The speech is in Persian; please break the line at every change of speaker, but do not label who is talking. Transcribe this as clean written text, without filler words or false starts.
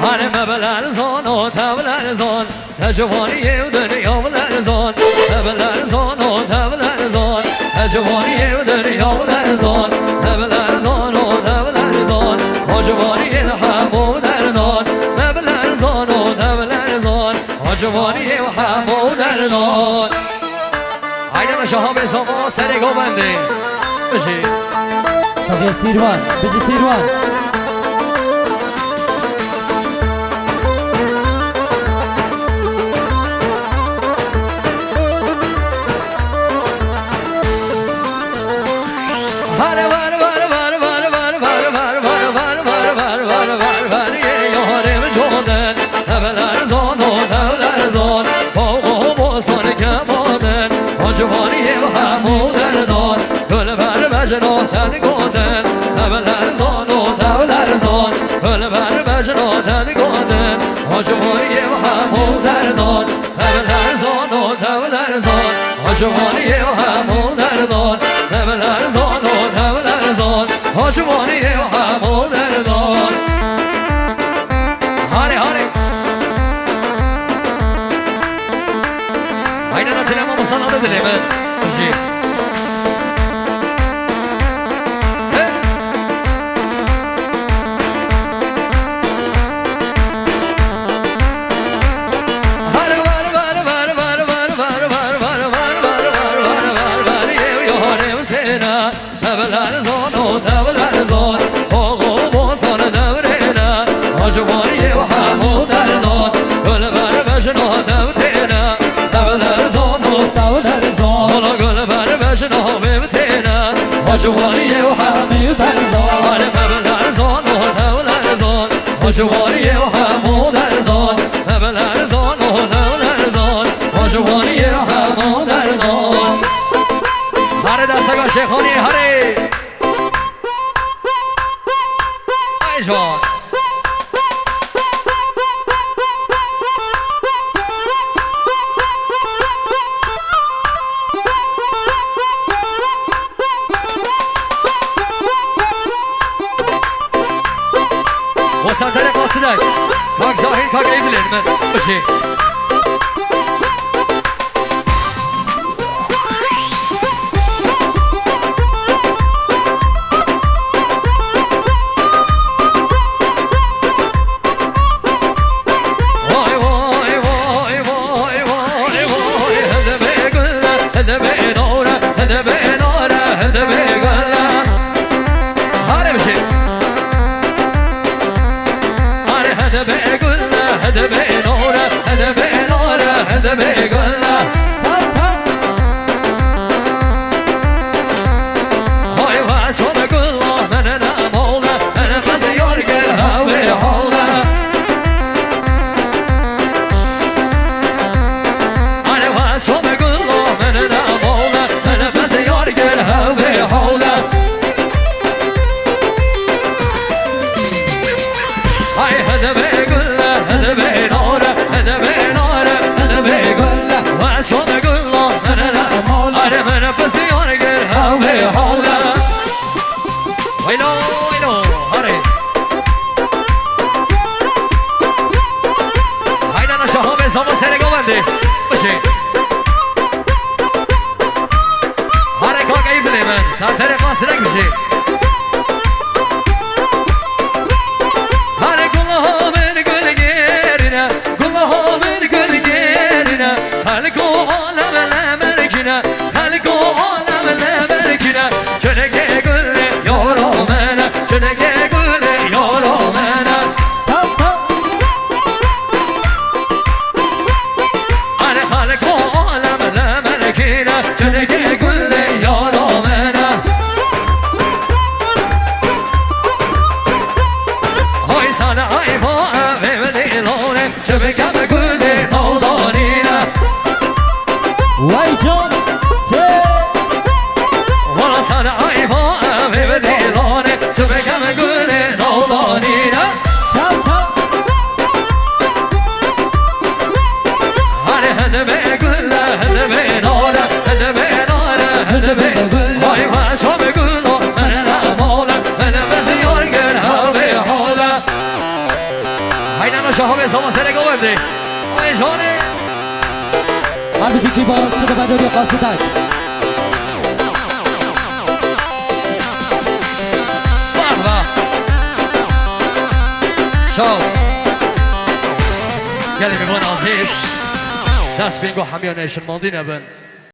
هر مبلرزان و تبلرزان تجوانی و دنیا بلرزان مبلرزان و تبلرزان تجوانی و دنیا بلرزان مبلرزان و تبلرزان حجوانی حمو دردان مبلرزان و تبلرزان حجوانی و حمو دردان haydi شهاب زما سر گوبنده بشی
صفیه سیروان بجی سیروان
جوانی و همو دردان گل بر بجناتن گودن مبلرزان و دولرزان گل بر بجناتن گودن جوانی و همو دردان مبلرزان و دولرزان جوانی و همو دردان مبلرزان و دولرزان جوانی و همو دردان هاری هاری aynen dilemem o sana da dileme şey جوانی و همه درزان مبلرزان و دولرزان جوانی و همه درزان مبلرزان و دولرزان جوانی و همه درزان هر دستگاه شیخانی هری ای جوان وسانتر قاصدک کاک زاهید کاک ایبلین من بشی وای وای وای وای وای وای هده به گله هده به نوره هده به نوره هده به گله هاره بشی هده به گله هده به نوره هده به نوره هده به گله های واسو به گله من نموله من بس یارگر هوی حوله های واسو به گله من نموله من بس یارگر هوی حوله های هده به هده به نوره هده به نوره هده به گله واسو به گله من نموله آره من بس یارگر هوی حوله ویلو ویلو هره haydi ana şahame zaman seni gömendi başı hare kalk ayıp hemen sen tere kasına gişi hare kulağımın gölgerine kulağımın gölgerine halko alemle merkine halko alemle merkine çöneke gülle yorumene çöneke gülle yorumene are halko alemle merkine çöneke gülle yorumene هاي نانا شهاب سما سرقة وردي وين شوني
هر بچه چی با صدا بداری قاصدک
مرحبا شو قلبي بون عزيز دست بینگو همیانشون ماندی نبن